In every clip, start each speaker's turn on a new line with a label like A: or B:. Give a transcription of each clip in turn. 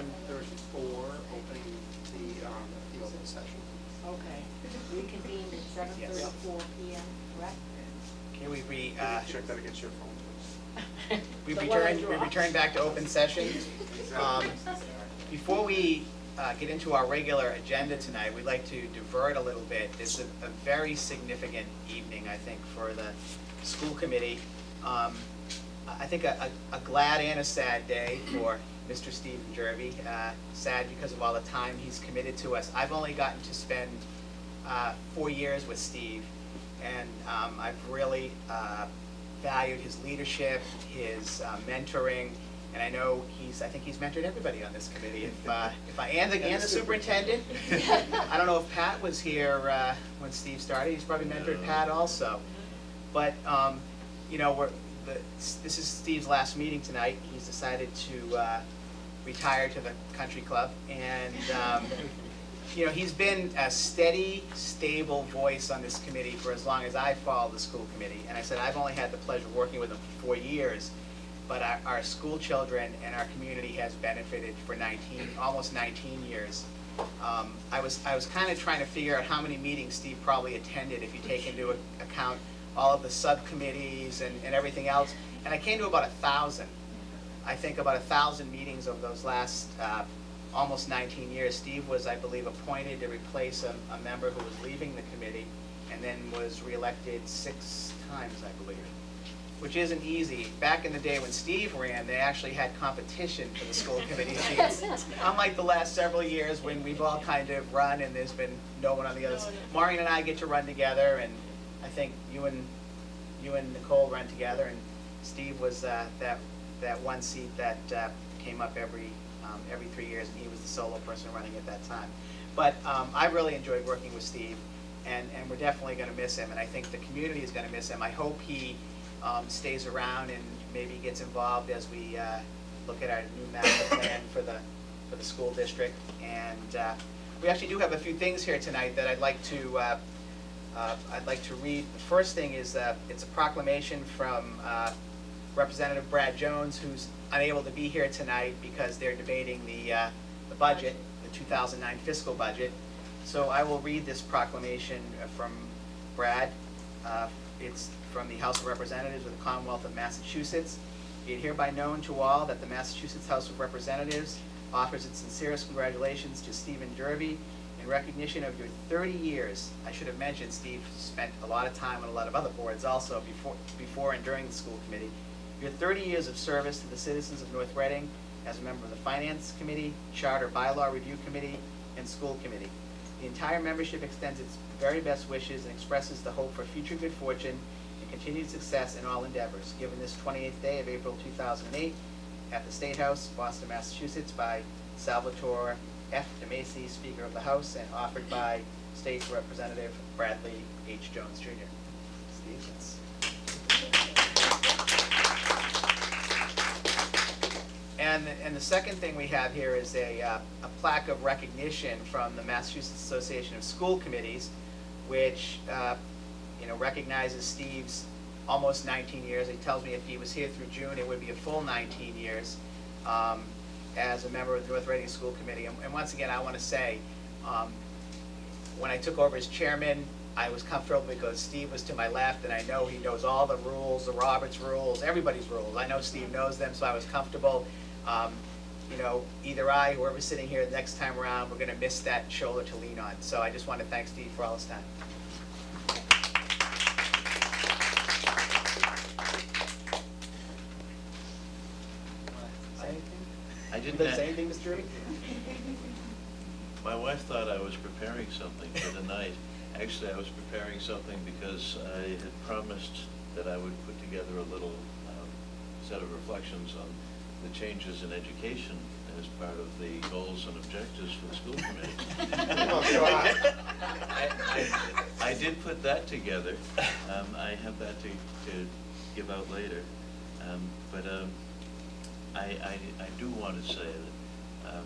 A: 7:34, opening the open session.
B: Okay. Reconvene at 7:34 p.m., correct?
C: Okay,
A: Check that against your phone, please.
C: we return back to open session. Before we get into our regular agenda tonight, we'd like to divert a little bit. It's a very significant evening, I think, for the school committee. I think a glad and a sad day for Mr. Stephen Jervy. Sad because of all the time he's committed to us. I've only gotten to spend 4 years with Steve, and I've really valued his leadership, his mentoring, and I know I think he's mentored everybody on this committee. If I and the superintendent, I don't know if Pat was here when Steve started. He's probably mentored Pat also. But you know, this is Steve's last meeting tonight. He's decided to retire to the country club, and you know, he's been a steady, stable voice on this committee for as long as I followed the school committee. And I said I've only had the pleasure of working with him for 4 years, but our school children and our community has benefited for almost 19 years. I was kind of trying to figure out how many meetings Steve probably attended if you take into account all of the subcommittees and everything else, and I came to about 1,000. I think about 1,000 meetings over those last almost 19 years. Steve was, I believe, appointed to replace a member who was leaving the committee, and then was reelected 6 times, I believe, which isn't easy. Back in the day when Steve ran, they actually had competition for the school committee seats. Unlike the last several years when we've all kind of run and there's been no one on the other side. Maureen and I get to run together, and I think you and Nicole run together, and Steve was that one seat that came up every 3 years, and he was the solo person running at that time. But I really enjoyed working with Steve, and we're definitely going to miss him, and I think the community is going to miss him. I hope he stays around and maybe gets involved as we look at our new master plan for the school district. And we actually do have a few things here tonight that I'd like to read. The first thing is it's a proclamation from Representative Brad Jones, who's unable to be here tonight because they're debating the budget, the 2009 fiscal budget. So I will read this proclamation from Brad. It's from the House of Representatives of the Commonwealth of Massachusetts. Be it hereby known to all that the Massachusetts House of Representatives offers its sincerest congratulations to Stephen Jervy in recognition of your 30 years. I should have mentioned Steve spent a lot of time on a lot of other boards also before and during the school committee. Your 30 years of service to the citizens of North Reading as a member of the Finance Committee, Charter Bylaw Review Committee, and School Committee. The entire membership extends its very best wishes and expresses the hope for future good fortune and continued success in all endeavors. Given this 28th day of April 2008 at the State House, Boston, Massachusetts, by Salvatore F. DeMacy, Speaker of the House, and offered by State Representative Bradley H. Jones, Jr. Steve, that's... And the second thing we have here is a plaque of recognition from the Massachusetts Association of School Committees, which you know, recognizes Steve's almost 19 years. He tells me if he was here through June, it would be a full 19 years as a member of the North Reading School Committee. And once again, I want to say, when I took over as chairman, I was comfortable because Steve was to my left, and I know he knows all the rules, the Roberts rules, everybody's rules. I know Steve knows them, so I was comfortable. You know, either I, whoever's sitting here the next time around, we're going to miss that shoulder to lean on. So I just want to thank Steve for all his time.
D: I didn't
C: say anything, Mr. Jervy?
D: My wife thought I was preparing something for the night. Actually, I was preparing something because I had promised that I would put together a little set of reflections on the changes in education as part of the goals and objectives for the school committee. I did put that together. I have that to give out later. But I do want to say that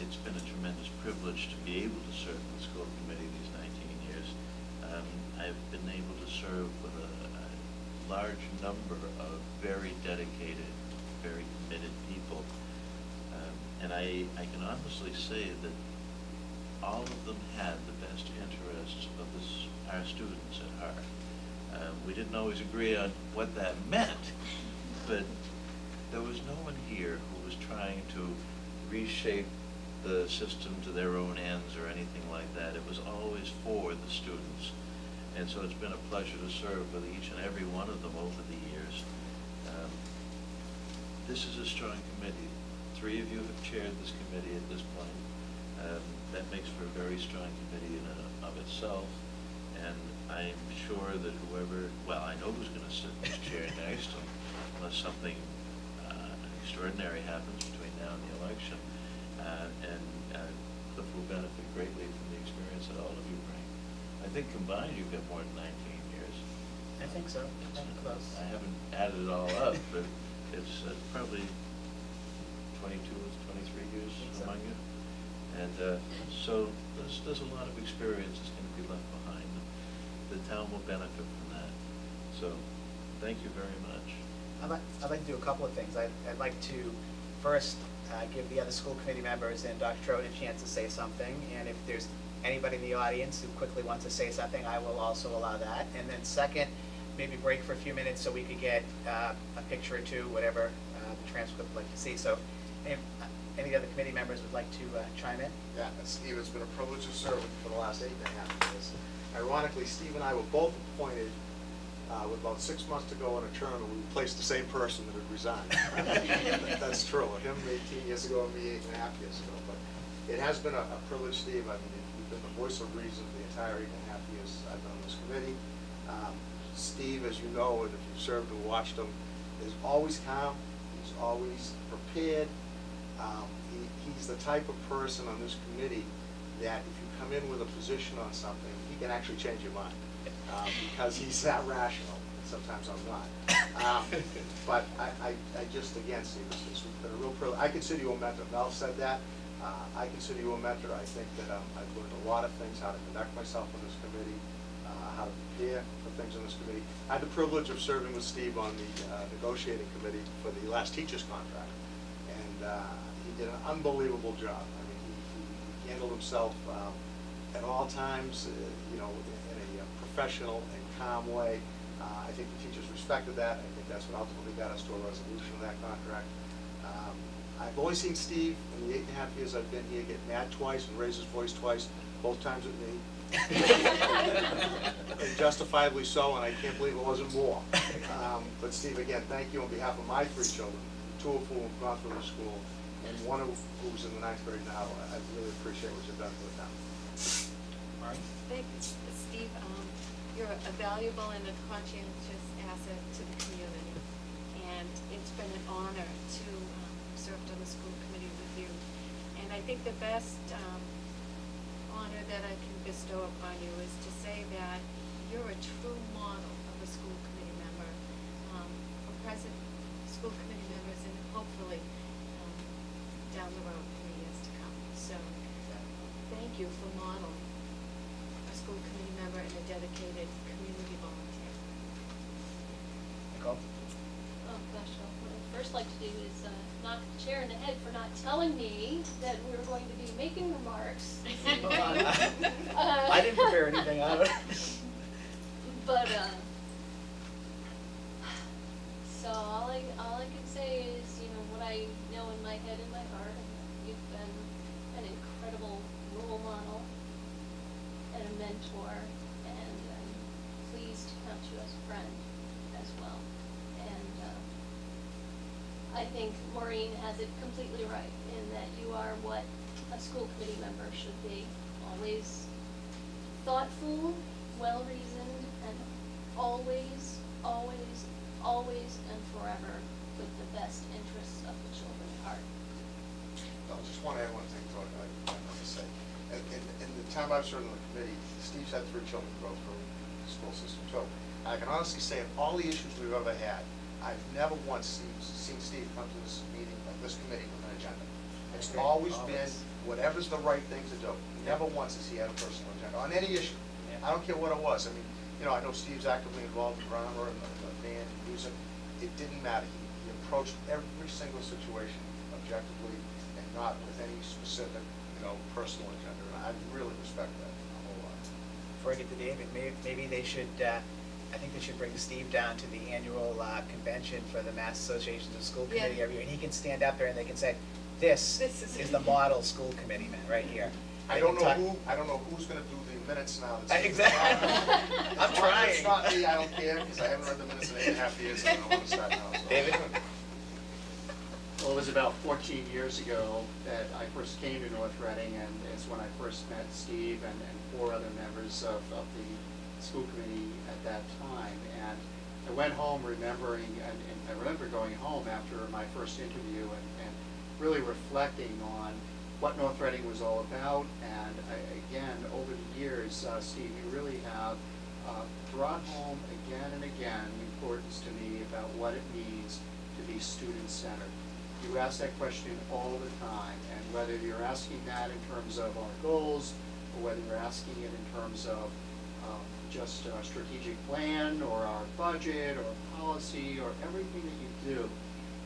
D: it's been a tremendous privilege to be able to serve the school committee these 19 years. I've been able to serve with a large number of very dedicated, very committed people. And I can honestly say that all of them had the best interests of our students at heart. We didn't always agree on what that meant, but there was no one here who was trying to reshape the system to their own ends or anything like that. It was always for the students. And so it's been a pleasure to serve with each and every one of them over the years. This is a strong committee. 3 of you have chaired this committee at this point. That makes for a very strong committee in and of itself. And I'm sure that whoever, well, I know who's going to sit in this chair next, unless something extraordinary happens between now and the election. Cliff will benefit greatly from the experience that all of you bring. I think combined you've got more than 19 years.
C: I think so. Close.
D: I haven't added it all up, but it's probably 22 or 23 years
C: So.
D: among you. And so there's a lot of experience that's going to be left behind. The town will benefit from that. So thank you very much.
C: I'd like to do a couple of things. I'd like to first give the other school committee members and Dr. Trojan a chance to say something. And if there's anybody in the audience who quickly wants to say something, I will also allow that. And then second, maybe break for a few minutes so we could get a picture or two, whatever the transcript would like to see. So any other committee members would like to chime in?
A: Yeah, and Steve, it's been a privilege to serve with you for the last 8.5 years. Ironically, Steve and I were both appointed with about 6 months to go on a term, and we replaced the same person that had resigned. That's true. Him 18 years ago and me 8.5 years ago. But it has been a privilege, Steve. I mean, you've been the voice of reason the entire 8.5 years I've been on this committee. Steve, as you know, and if you've served and watched him, is always calm. He's always prepared. He's the type of person on this committee that if you come in with a position on something, he can actually change your mind because he's that rational. And sometimes I'm not. But I just, again, Steve, it's been a real privilege. I consider you a mentor. Mel said that. I consider you a mentor. I think that I've learned a lot of things, how to conduct myself on this committee, how to prepare for things on this committee. I had the privilege of serving with Steve on the negotiating committee for the last teacher's contract. And he did an unbelievable job. I mean, he handled himself at all times, you know, in a professional and calm way. I think the teachers respected that. I think that's what ultimately got us to a resolution of that contract. I've only seen Steve in the 8.5 years I've been here get mad twice and raise his voice twice, both times at me. And justifiably so, and I can't believe it wasn't more. But Steve, again, thank you on behalf of my 3 children, 2 of whom have gone through the school, and 1 of who's in the 9th grade now. I really appreciate what you've done for the town.
C: Marty?
E: Thank you, Steve. You're a valuable and a conscientious asset to the community, and it's been an honor to serve on the school committee with you. And I think the best honor that I can bestow upon you is to say that you're a true model of a school committee member for present school committee members, and hopefully down the road in the years to come. So thank you for modeling a school committee member and a dedicated community volunteer.
C: Nicole?
F: Oh gosh, well, what I'd first like to do is knock the chair in the head for not telling me that we were going to be making remarks.
C: I didn't prepare anything out of it.
F: But so all I can say is, you know, what I know in my head and my heart, and you've been an incredible role model and a mentor, and I'm pleased to count you as a friend as well. And I think Maureen has it completely right in that you are what a school committee member should be. Always thoughtful, well-reasoned, and always, always, always and forever with the best interests of the children at heart.
A: I just want to add one thing to what I want to say. In the time I've served on the committee, Steve's had 3 children go through the school system too. I can honestly say of all the issues we've ever had, I've never once seen Steve come to this meeting, this committee with an agenda. It's always been whatever's the right thing to do. Never once has he had a personal agenda on any issue. I don't care what it was. I mean, you know, I know Steve's actively involved in grammar and the band and music. It didn't matter. He approached every single situation objectively and not with any specific, personal agenda. And I really respect that a whole lot.
C: Before I get to David, maybe they should, I think they should bring Steve down to the annual convention for the Mass Associations of School Committee
E: Yeah.
C: every year, and he can stand up there and they can say, this is the model school committee man, right here.
A: I
C: They
A: don't
C: can
A: know
C: talk-
A: who's gonna do the minutes now.
C: Exactly. I'm
A: As long as
C: trying.
A: it's not me, I don't care, because I haven't read the minutes in 8.5 years, and I don't want to start now, so.
C: David?
G: Well, it was about 14 years ago that I first came to North Reading, and it's when I first met Steve and 4 other members of the school committee at that time. And I went home remembering, and I remember going home after my first interview and really reflecting on what North Reading was all about. And again, over the years, Steve, you really have brought home again and again the importance to me about what it means to be student-centered. You ask that question all the time, and whether you're asking that in terms of our goals, or whether you're asking it in terms of just a strategic plan, or our budget, or policy, or everything that you do.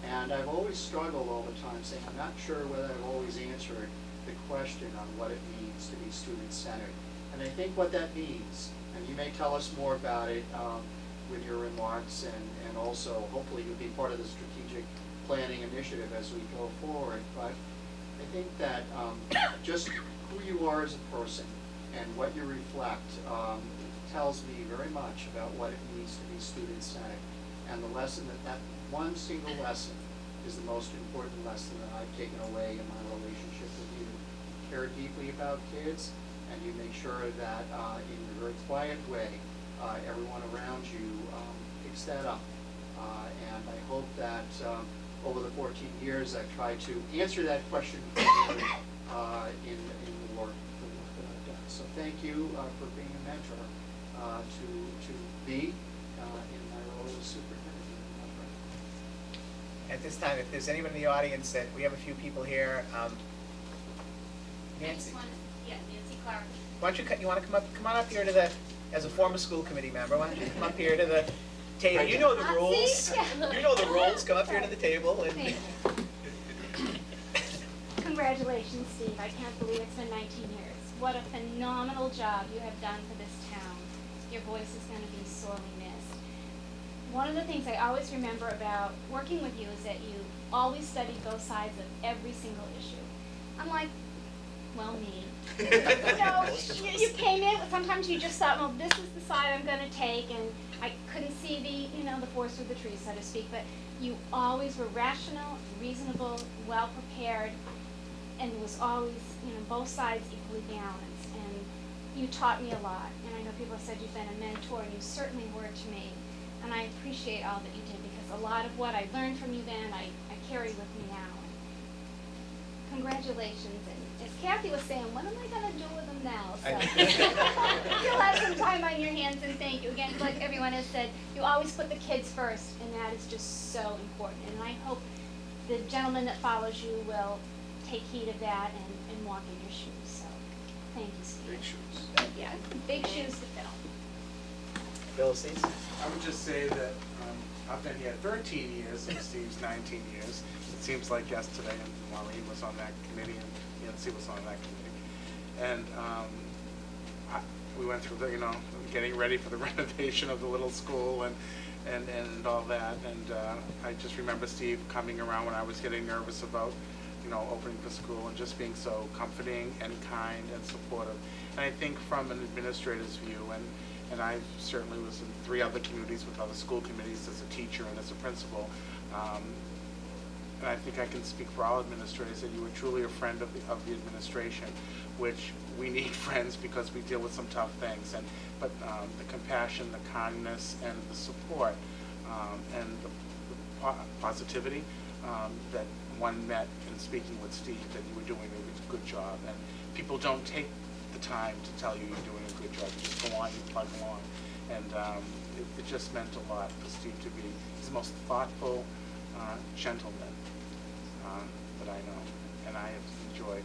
G: And I've always struggled all the time saying, I'm not sure whether I've always answered the question on what it means to be student-centered. And I think what that means, and you may tell us more about it with your remarks, and also hopefully you'll be part of the strategic planning initiative as we go forward, but I think that just who you are as a person and what you reflect tells me very much about what it means to be student-centered. And the lesson that one single lesson is the most important lesson that I've taken away in my relationship with you. You care deeply about kids, and you make sure that in a very quiet way, everyone around you picks that up. And I hope that over the 14 years, I've tried to answer that question for you in the work that I've done. So thank you for being a mentor to be in my role as superintendent.
C: At this time, if there's anyone in the audience that, we have a few people here. Nancy,
F: Nancy Clark.
C: why don't you want to come on up here to the, as a former school committee member, why don't you come up here to the table? You know the rules. You know the rules. Come up here to the table and.
H: Thank you. Congratulations, Steve. I can't believe it's been 19 years. What a phenomenal job you have done for this town. Your voice is going to be sorely missed. One of the things I always remember about working with you is that you always studied both sides of every single issue. Unlike, well, me. You came in, sometimes you just thought, well, this is the side I'm going to take, and I couldn't see the forest through the trees, so to speak, but you always were rational, reasonable, well-prepared, and was always, both sides equally balanced. And you taught me a lot, and I know people have said you've been a mentor, and you certainly were to me. And I appreciate all that you did, because a lot of what I learned from you then, I carry with me now. Congratulations, and as Kathy was saying, what am I going to do with them now? So you'll have some time on your hands, and thank you again. Like everyone has said, you always put the kids first, and that is just so important. And I hope the gentleman that follows you will take heed of that and walk in your shoes. So thank you, Steve.
A: Big shoes.
H: Yeah, big shoes to fill.
C: Phyllis?
I: I would just say that I've been here 13 years and Steve's 19 years. It seems like yesterday, and Maureen was on that committee and Nancy was on that committee. And we went through the, getting ready for the renovation of the little school and all that. And I just remember Steve coming around when I was getting nervous about, opening the school, and just being so comforting and kind and supportive. And I think from an administrator's view, and I certainly was in 3 other communities with other school committees as a teacher and as a principal. And I think I can speak for all administrators that you were truly a friend of the administration, which we need friends because we deal with some tough things. But the compassion, the kindness, and the support, and the positivity that one met in speaking with Steve, that you were doing a good job. And people don't take the time to tell you you're doing a good job. You just go on, you plug along. And it just meant a lot for Steve to be, he's the most thoughtful gentleman that I know. And I have enjoyed